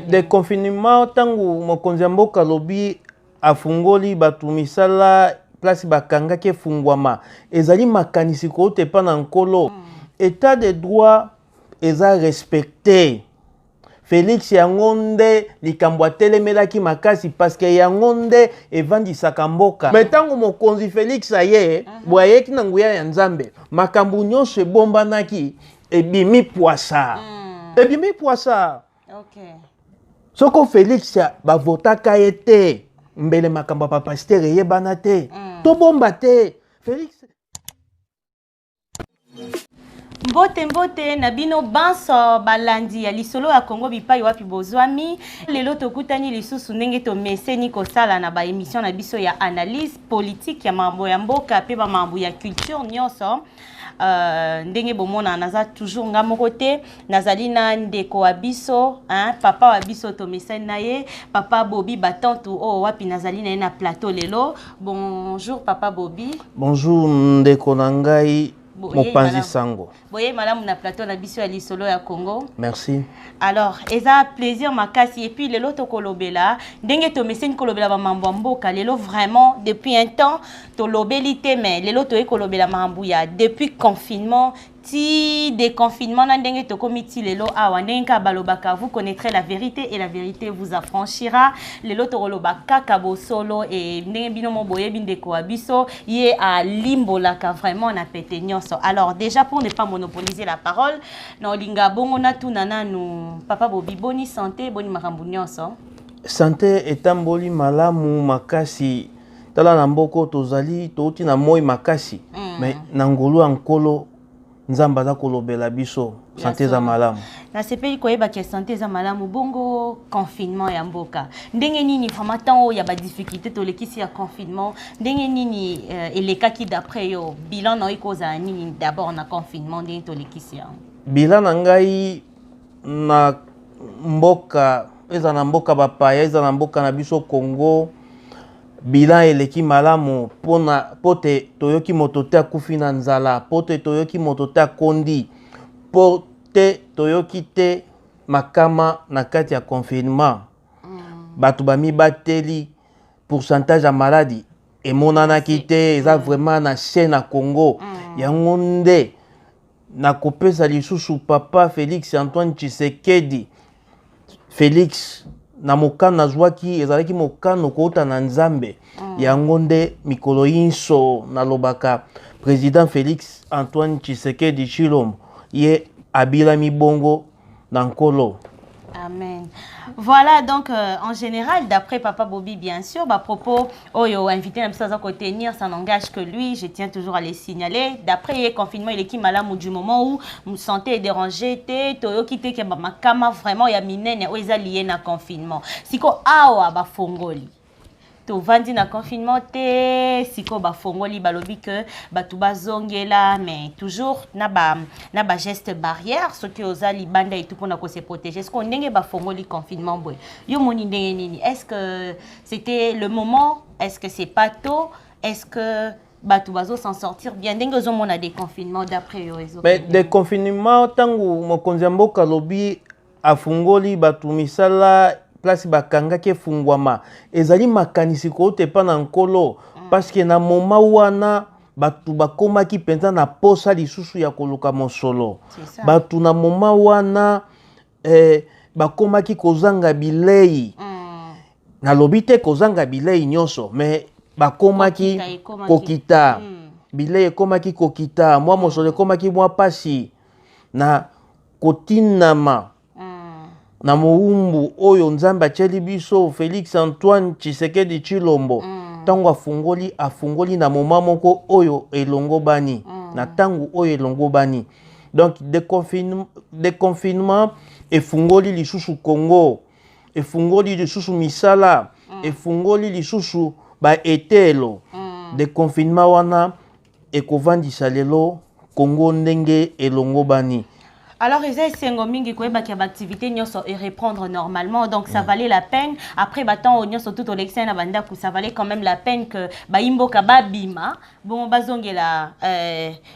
Déconfinement tangu mokonzi ya mboka lobi afungoli batu misala place bakanga ke fungwama ezali makanisi ko te pa na nkolo état de droit eza respecté. Félix yangonde likambo atelemelaki makasi parce que yangonde evandisaka mboka. Mais tangu mokonzi Félix aye boyeki na nguya ya Nzambe makambo nyonso ebombanaki ebimi poisa. Ebimi poisa. OK. Soko Félix bavotaka ye te mbele makambo pa pasteur yebana te to bomba te Félix Mbote na bino banso balandi ya lisolo ya Congo bipai wapi bozwami lelo tokutani lisusu ndenge to meseni kosala na ba émission na biso ya analyse politique ya mambo ya mboka pe ba mambo ya culture nyonso. Ndenge bomona naza toujours nga moko te nazali na ndeko wa biso papa wa biso to meseni na ye papa Bobby Batantu wapi nazali na ye na plateau lelo. Bonjour papa Bobby. Bonjour ndeko na ngai Mopanzi Sango. Boye madame na plateau na biso ya lisolo ya Congo. Merci. Alors, eza plaisir makasi et puis lelo to kolobela ndenge to meseni kolobela ba mambo mboka lelo vraiment depuis un temps to lobeli te mais lelo to kolobela mambo ya depuis confinement ti déconfinement na ndenge to komiti lelo awa ndenge ka balobaka vous connaîtrez la vérité et la vérité vous affranchira lelo to koloba kaka bosolo et ndenge bino mo boye bindeko abiso ye a limbola ka vraiment na pete nyonso. Alors déjà pour ne pas monopoliser la parole na linga bongo na tuna nanu papa Bobby boni santé boni makambu nyonso. Santé etamboli malamu makasi tala na mboko tozali touti na moi makasi mais na ngolu ankolo nzamba za kolobela biso santé za malamu na sepeli koyeba ke santé za malamu bongo confinement ya mboka ndenge nini vraiment tant ya ba difficulté to lekisi ya confinement ndenge nini elekaki d'après yo bilan na ikoza nini d'abord na confinement ndenge to lekisi ya bilan na ngai na mboka eza na mboka bapaya eza na mboka na biso Congo bilan eleki malamu pona pote toyoki moto te akufi na nzala pote toyoki moto te akondi pote toyoki te makama na kati ya confinement bato bamibateli pourcentage ya maladi emonanaki te eza vraiment na se na Congo yango nde nakopesa lisusu papa Félix Antoine Tshisekedi Félix na mokano nazwaki ezalaki mokano kouta na Nzambe yango nde mikolo yinso nalobaka président Félix Antoine Tshisekedi Tshilombo ye abilami bongo na nkolo. Amen. Voilà donc en général d'après papa Bobby bien sûr bah propos oyo invité na biso ko tenir ça n'engage que lui je tiens toujours à les signaler d'après le confinement il est qui malamu du moment où me santé est dérangée te toyo kité ke ba makama vraiment ya minene o eza lié na confinement siko awa ba fongoli to vandi na confinement te siko ba fongoli balobi que batu bazongela mais toujours na ba geste barrière ce que ozali banda et tout pour na ko se protéger ce qu'on ndenge ba fongoli confinement boy yo moni ndenge nini est-ce que c'était le moment est-ce que c'est pas tôt est-ce que batu bazo s'en sortir bien ndenge zo mona des confinements d'après yo ezo mais des confinements tangu mokonzi ya mboka lobi afungoli batu misala place bakanga ke fungwama ezali makanisi ko te pa na nkolo parce que na moma wana batu bakomaki penza na posa lisusu ya koluka mosolo batu na moma wana bakomaki kozanga bilei nalobi te kozanga bilei nyonso mais bakomaki kokita bilei ekomaki kokita mwa mosolo ekomaki mwa pasi na kotinama na moumbu oyo Nzambe acheli biso Félix Antoine Tshisekedi Tshilombo tango afungoli na moma moko oyo elongo bani na tango oyo elongo bani donc déconfinement efungoli lisusu Congo efungoli lisusu misala efungoli lisusu ba etelo déconfinement wana ekovandisa lelo Congo ndenge elongo bani. Alors, ils ont mingi quoi bah activité et reprendre normalement, donc ça valait la peine. Après battant au surtout au l'excès na banda ça valait quand même la peine que ba imboka ba bima bon bazongela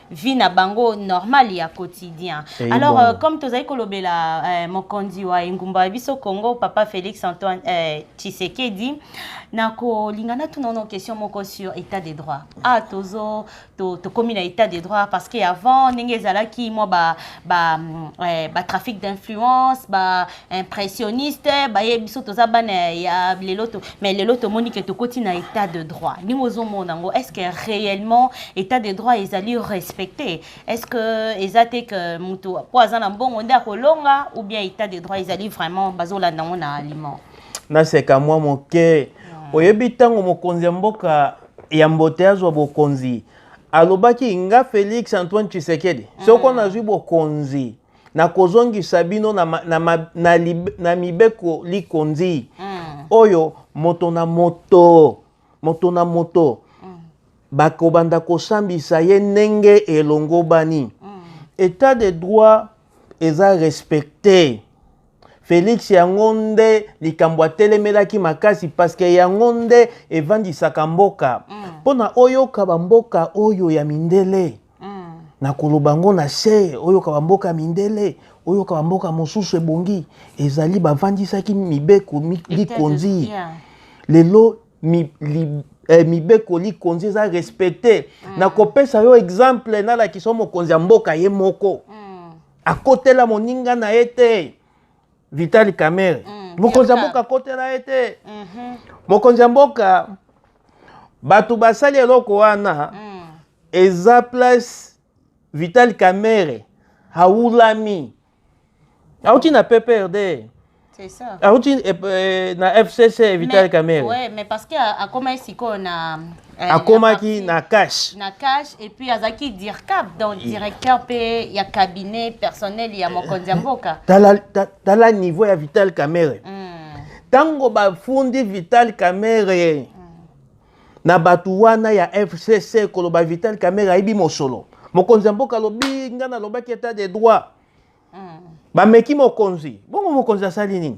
vie na bango normal ya quotidien. Alors comme tu as kolobela mokondi wa ngumba biso Congo papa Félix Antoine Tshisekedi nako lingana tout non question moko sur état des droits. Ah tozo to commis na état des droits parce que avant ninge zalaki moi ba trafic d'influence, impressionniste, biso tozabane ya leloto, mais leloto monique to koti na état de droit. Ni mozo monango, est-ce que réellement état de droit ils allaient respecter? Est-ce que ezate que muto poazana bon onda kolonga ou bien état de droit ils allaient vraiment bazola na aliment? Na seka moi moke oyebi tango mokonzi mboka ya mboteazo wa bokonzi alobaki nga Félix Antoine Tshisekedi soko nazwi bokonzi na kozongisa bino na mibeko likonzi oyo moto na moto bakobanda kosambisa ye ndenge elongo bani état de droit eza respecté. Félix yango nde likambo atelemelaki makasi parce que yango nde evandisaka mboka mpona oyoka bamboka oyo ya mindele na koloba ngo na se oyoka bamboka mindele oyoka bamboka mosusu ebongi ezali bavandisaki mibeko likonzi lelo mibeko likonzi eza respecté na kopesa yo exemple nalakisa mokonzi ya mboka ye moko akotela moninga na ye te Vital Kamerhe mokonzi ya mboka akotela ye te mokonzi ya mboka bato basali eloko wana eza place Vital Kamerhe haulami auti na PPRD. C'est ça. Auti na FCC Vital Kamerhe. Ouais, mais parce que a comment siko na akomaki na cash. Na cash et puis azaki DIRCAP donc directeur pe ya cabinet personnel ya mokonzi ya mboka. Tala niveau ya Vital Kamerhe. Tango bafundi Vital Kamerhe na batu wana ya FCC koloba Vital Kamerhe aibi mosolo. Mokonzi ya mboka lobi ngana lobaki état de droit. Bameki mokonzi. Bongo mokonzi asali nini?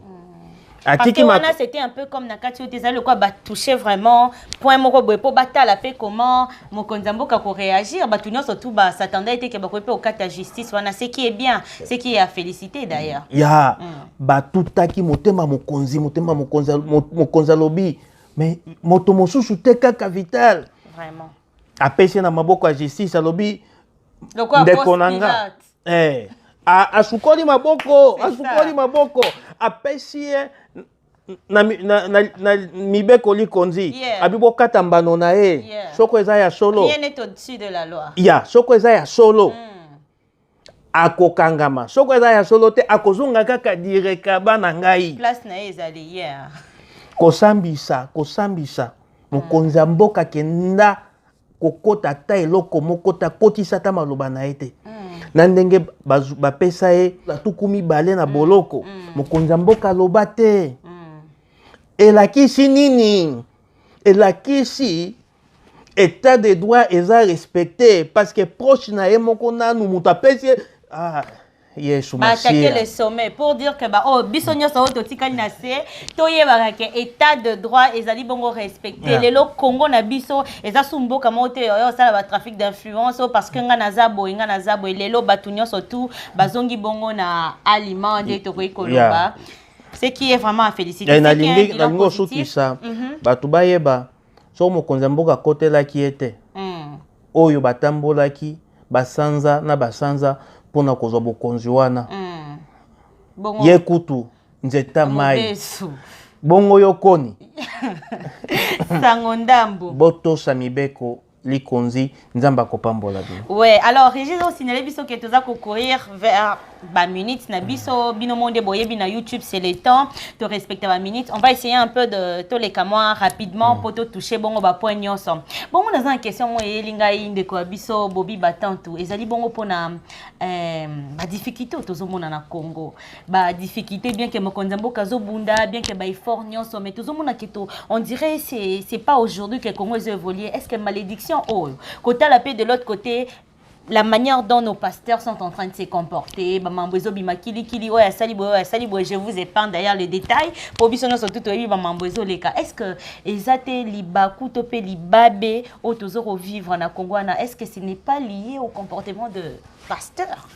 Parce que wana c'était un peu comme nakati oteza le quoi ba toucher vraiment point moko boye po batala pe comment mokonzi mboka ko réagir batu nyonso tout ba s'attendait était que ba ko pe au kata justice wana ce qui est bien, ce qui est à féliciter d'ailleurs. Ya batu taki motema mokonzi lobi mais moto mosusu te kaka Vital. Vraiment. Apesi na maboko ya justice alobi ndekonanga. Asukoli maboko apesi na mibeko likonzi abibo kata mbano na ye soko eza ya solo rien n'est au-dessus de la loi ya soko eza ya solo akokangama soko eza ya solo te akozonga kaka direka bana ngai place na ye ezali hier kosambisa mokonzi ya mboka kenda kokota ta eloko moko ta kotisa ta maloba na ye te na ndenge bapesa ye tuku mibale na boloko mokonzi ya mboka aloba te elakisi nini elakisi état de droit eza respecté parce que proche na ye moko nanu moto apesi attaquer le sommet pour dire que biso nyonso oyo totikali na se toyebaka ke état de droit ezali bongo respecté lelo Congo na biso eza su mboka moko te oyo osala ba trafic d'influence parce que nga naza boye lelo bato nyonso tu bazongi bongo na aliment nde tokoki koloba ce qui est vraiment à féliciter nalingi osukisa bato bayeba so mokonzi ya mboka akotelaki ye te oyo batambolaki basanza na basanza pona kozwa bokonzi wana ye kutu nzeta mai bongo yokoni sango ndambo botosa mibeko likonzi nzamba kopambola bino. Ouais, alors Régis aussi signalé biso que toza courir vers ba minutes na biso bino monde boye bina YouTube c'est le temps de respecter ba minutes. On va essayer un peu de tous les camois rapidement pour te toucher bongo ba point nyonso. Bon on a une question moi elinga inde ko biso bobi batantu ezali bongo pona ba difficulté tozomona na Congo. Ba difficulté bien que mokonzi mboka zo bunda bien que ba effort nyonso mais tozomona que on dirait c'est pas aujourd'hui que Congo est évolué. Est-ce que malédiction oh côté la paix de l'autre côté la manière dont nos pasteurs sont en train de se comporter, je vous épargne d'ailleurs les détails. Est-ce que ezate libaku tope libabe autozoro vivre na Congo, est-ce que ce n'est pas lié au comportement de pasteur?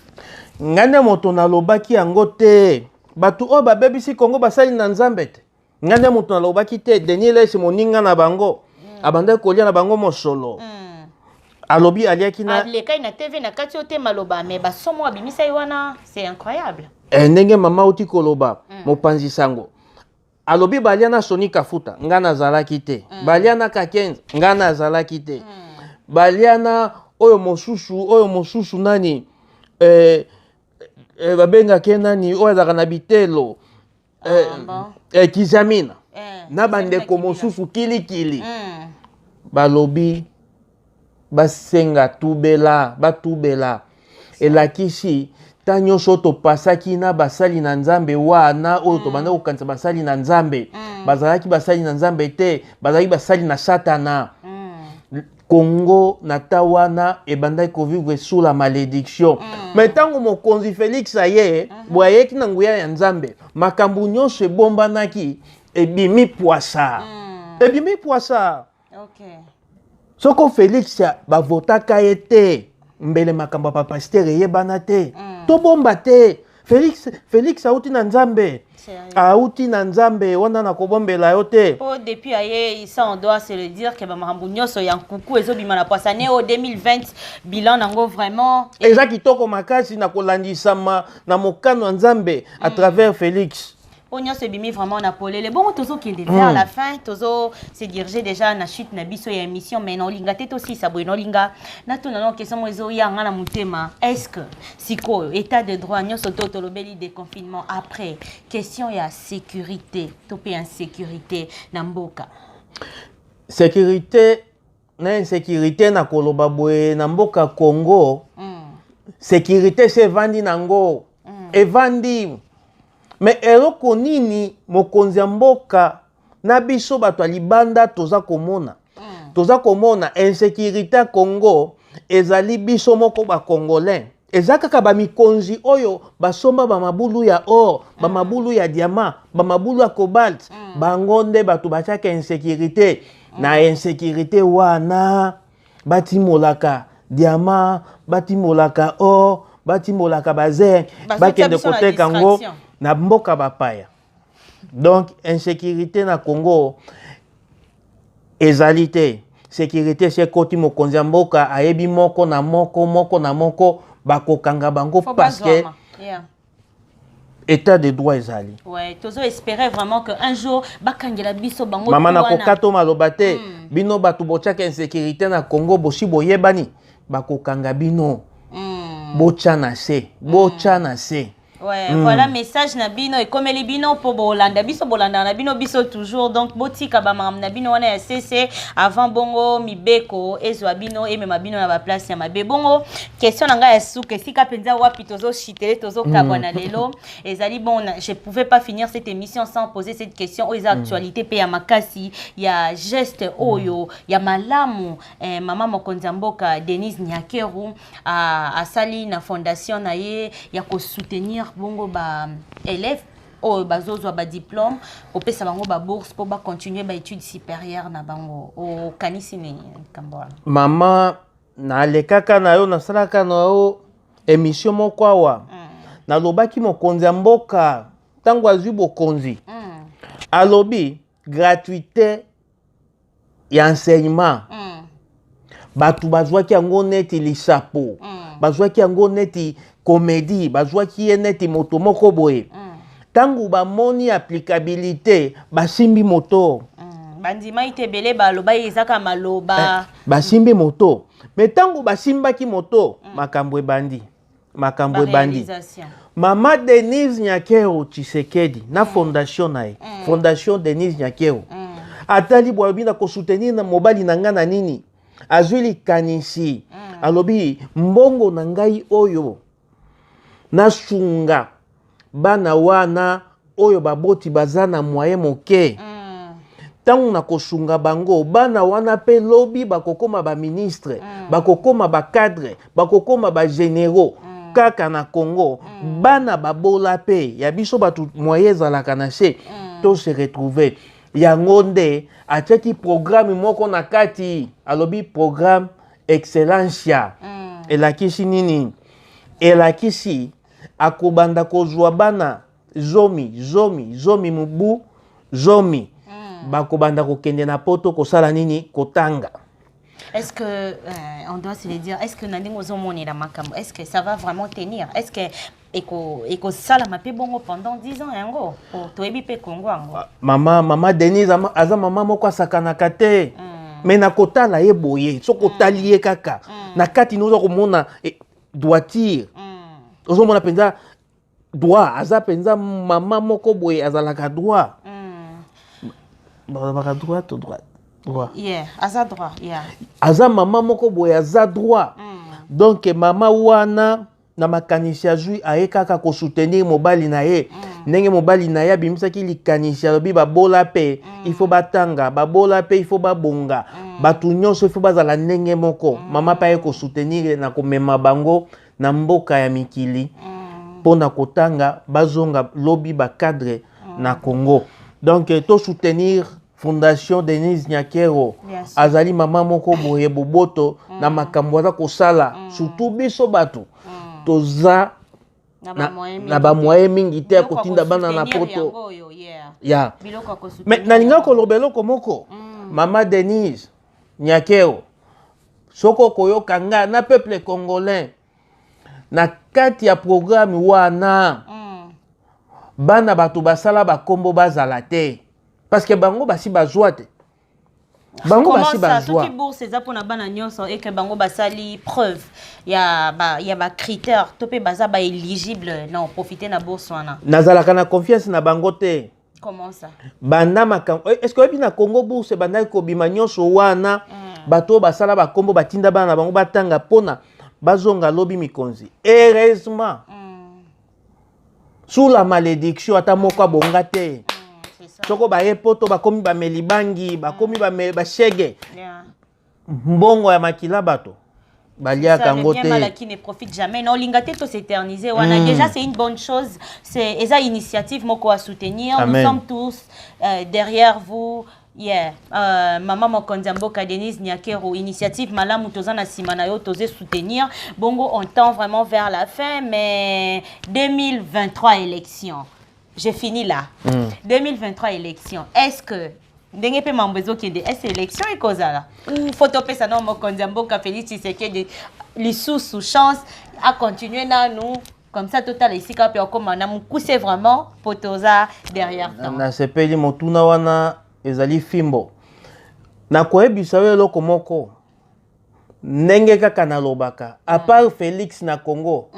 Ngana moto na lobaki yango te. Batu o babebisi Congo basali na Nzambe te. Ngana moto na lobaki te. Denis Lesi moninga na bango. Abanda kolia na bango mosolo. Alobi aliaki na aleka na TV na kati ote maloba mais basomo abimisa wana, c'est incroyable. Ndenge mama uti koloba mopanzi sango. Alobi balia na Soni Kafuta ngana zalaki te. Balia na Kakenz ngana zalaki te. Balia na oyo mosusu nani babenga kenani oyo azaka na bitelo Kizamina na bandeko mosusu kilikili balobi basenga batubela elakisi ta nyonso topasaki na basali na Nzambe wana oyo tobanda kokanisa basali na Nzambe bazalaki basali na Nzambe te, bazalaki basali na Satana. Congo natawana ebandaki kovivre sous la malédiction. Mais tango mokonzi Félix aye boyeki na nguya ya Nzambe makambu nyonso ebombanaki ebimi poisa. Okay. Soko Félix bavotaka ye te mbele makambo pa pasteur yebana te. To bomba te. Félix auti na Nzambe. Auti na Nzambe wana na kobombela yo te. Depuis aye ça on doit se le dire que makambo nyonso ya nkuku ezobima na poisane au 2020 bilan nango vraiment eza kitoko makasi na kolandisama na mokano Nzambe à travers Félix. On se bimi vraiment na polele. Bon, tozo qui est vers la fin, tozo se diriger déjà à la chute na biso ya émission, mais non linga teto si ça no linga. Na to na question mozo ya ngana mutema. Est-ce que siko état de droit nyo soto tolobeli déconfinement après question ya sécurité, topé insécurité na mboka. Sécurité na insécurité na koloba boye na mboka Congo. Sécurité c'est vandi nango. Et vandi mais eloko nini mokonzi ya mboka na biso bato libanda toza komona insécurité à Congo ezali biso moko ba congolais ezaka ka ba mikonzi oyo basomba ba mabulu ya or ba mabulu ya diamant ba mabulu ya cobalt bangonde bato bachaka insécurité na insécurité wana batimolaka diamant batimolaka or batimolaka bazer bakende kote kango na mboka bapaya. Donc insécurité na Congo ezalité sécurité c'est koti mokonzi ya mboka ayebi moko na moko bakokanga bango parce que état de droit ezali. Ouais, tozo espérer vraiment que un jour bakangela biso bango mama na kokato malobate bino batu bochaka insécurité na Congo bosi boyebani bakokanga bino bocha na se. Ouais, voilà message na bino et comme les bino pour bolanda biso bolanda na bino biso toujours donc botika ba mam na bino wana cc avant bongo mibeko ezwa bino et même bino na ba place ya mabe bongo question na nga ya souke sika penza wapi tozo chitele tozo kabwana lelo ezali bon je pouvais pas finir cette émission sans poser cette question aux actualités pe ya makasi ya geste oyo ya malamu mama mokonzi mboka Denise Nyakeru a sali na fondation na ye ya ko soutenir bongo ba élèves o bazozwa ba diplôme opesa bango ba bourse pour ba continuer ba études supérieures na bango o kanisi ni kamboa mama na lekaka na yo na salaka na yo émission moko awa na lobaki mokonzi ya mboka tango azwi bokonzi alobi gratuité ya enseignement batu bazwaki yango neti lisapo bazwaki yango neti comédie bazwaki ye neti moto moko boye tangu bamoni applicabilité basimbi moto bandima itebele baloba ezaka maloba basimbi moto mais tangu basimbaki moto makambo ebandi mama Denise Nyakeru Tshisekedi na fondation na ye fondation Denise Nyakeru atali boyebi na kosoutenir na mobali na nga na nini azwi likanisi alobi mbongo na ngai oyo nasunga bana wana oyo baboti baza na moyen moke tangu na kosunga bango bana wana pe lobby bakokoma ba ministre bakokoma ba cadre bakokoma ba généraux kaka na Congo bana babola pe ya biso batu moyens la kanache to se retrouver yango nde atiaki programme moko na kati alobi programme excellencia elakisi nini elakisi akobanda kozwa bana zomi mubu zomi bakobanda kokende na poto kosala nini kotanga. Est-ce que on doit se le dire, est-ce que Nandingo Zomoni la makambo, est-ce que ça va vraiment tenir? Est-ce que eko sala mape bongo pendant 10 ans yango pour toyebi pe Congo yango? Mama Denise aza mama moko sakana kate. Mais na kotala ye boye, soko taliye kaka. Na kati nozo komona droiture. Ozo mona penza droit, aza penza mama moko boye azalaka droit. Baka droit to droit. Yeah, aza droit, yeah. Aza mama moko boye aza droit. Donc mama wana na makanisi azui aye kaka ko soutenir mobali na ye. Ndenge mobali na ye bimisaki likanisi alobi babola pe il faut batanga, babola pe il faut babonga. Batu nyonso il faut bazala ndenge moko. Mama pa ye ko soutenir na komema bango na mboka ya mikili. Pona kotanga bazonga lobby ba cadre na Congo. Donc to soutenir Fondation Denise Nyakero azali mama moko boye boboto na makambo za kosala surtout biso batu toza na ba moyen mingi te kotinda bana na poto ya mais nalinga ko lobelo komoko mama Denise Nyakero soko koyoka nga na peuple congolais na kati ya programme wana bana batu basala ba kombo bazala te. Parce que bango basi bazwa te. Bango basi bazwa. Comment ça? Bourse eza pona bana nyonso et que bango basali preuve. Ya ba critère topé baza ba éligible non profiter na bourse wana. Nazalaka na confiance na bango te. Comment ça? Banda makambo. Est-ce que na Congo bourse banda ko bima nyonso wana bato basala ba kombo batinda bana bango batanga pona bazonga lobi mikonzi. Heureusement. Sous la malédiction ata moko bonga te. Soko ba yepoto bakomi ba melibangi bakomi ba shege mbongo ya makila bato balia kango te mal qui ne profite jamais non lingate to s'éterniser wana déjà c'est une bonne chose c'est esa initiative moko à soutenir. Amen. Nous sommes tous derrière vous. Yeah, maman Mokonzi Mboka Denise Nyakero initiative malamu tozana simana yo tozé soutenir. Bongo on tend vraiment vers la fin mais 2023 élections. J'ai fini là. 2023 élections. Est-ce que ndenge pe mambezo kende est élection et cause là ou faut topé ça non Mokonzi Mboka Félix Tshisekedi li sous chance à continuer na nous comme ça total ici ka pe comme na mukuse vraiment potoza derrière toi. Na sepeli motuna wana ezali fimbo. Na koyebisa we loko moko. Ndenge kaka na lobaka. À part Félix na Congo.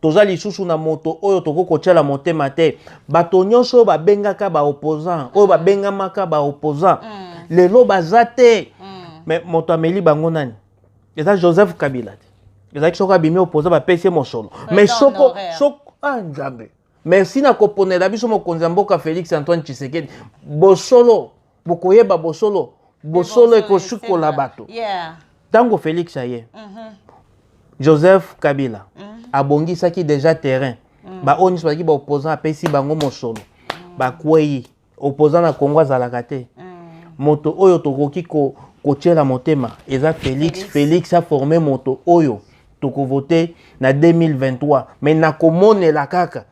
Toza lisusu na moto oyo toko kotiala motema te. Bato nyonso babengaka ba opposant. Oyo babengamaka ba opposant. Lelo bazate. Mais moto ameli bango nani? Eza Joseph Kabila. Eza kisoko abimi opposant ba pese mosolo. Mais soko nzambe. Merci na koponela biso Mokonzi Mboka Félix Antoine Tshisekedi. Bosolo bokoyeba bosolo ekosukola bato. Yeah. Tango Félix aye. Joseph Kabila abongisaki déjà terrain. Ba oni soki ba opposant apesi bango mosolo. Ba kwei opposant na Congo azalaka te. Moto oyo tokoki ko tiela motema eza Félix a formé moto oyo toko voter na 2023 mais na komonela kaka.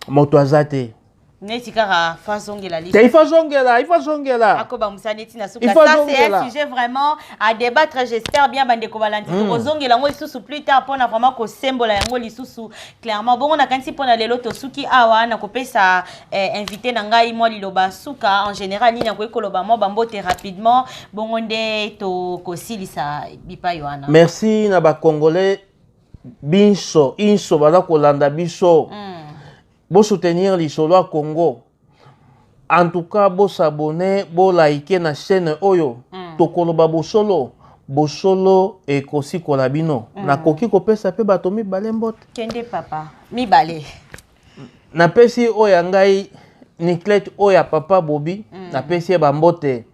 Moto azate. Neti kara fazongela liste. Il faut zongela. Akoba musaneti na suka. Ça c'est un sujet vraiment à débattre, j'espère bien bande ko balanti ko zongela ngo lisusu plus tard pona vraiment ko symbole yango lisusu clairement bon on a kanti pona lelo to suki awa na ko pesa invité na ngai moi liloba suka en général ni na ko koloba mo bambote rapidement bon onde to ko silisa bipa yoana. Merci na ba congolais binso inso bala ko landa biso. Bo soutenir l'isolo à Congo. En tout cas, bo s'abonner, bo liker na chaîne oyo. Tokoloba bosolo. Bosolo et kosi kolabino. Na koki kopesa pe bato mi bale mbot. Kende papa. Mi bale. Na pesi oya ngai Niclette oya papa Bobby napesi ye bambote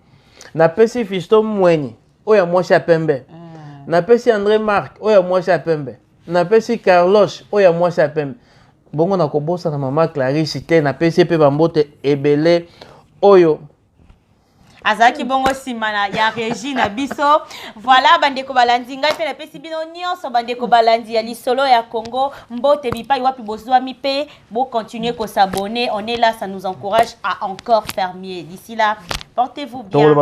napesi Fiston Mwenyi oya mwasi ya pembe napesi André Marc oya mwasi ya pembe napesi Carlos oya mwasi ya pembe bongo nakobosa na mama Clarisse te napesi pe bambote ebele oyo azaki bongo simana ya régie na biso voilà bandeko balandi ngai pe napesi bino nyonso bandeko balandi ya lisolo ya Congo mbote bipai wapi bozwami pe bo continuer ko s'abonner on est là ça nous encourage à encore faire mieux d'ici là portez-vous bien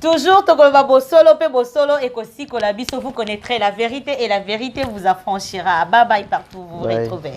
toujours tokoloba bosolo pe bosolo et kosikola biso vous connaîtrez la vérité et la vérité vous affranchira bye bye partout vous vous retrouvez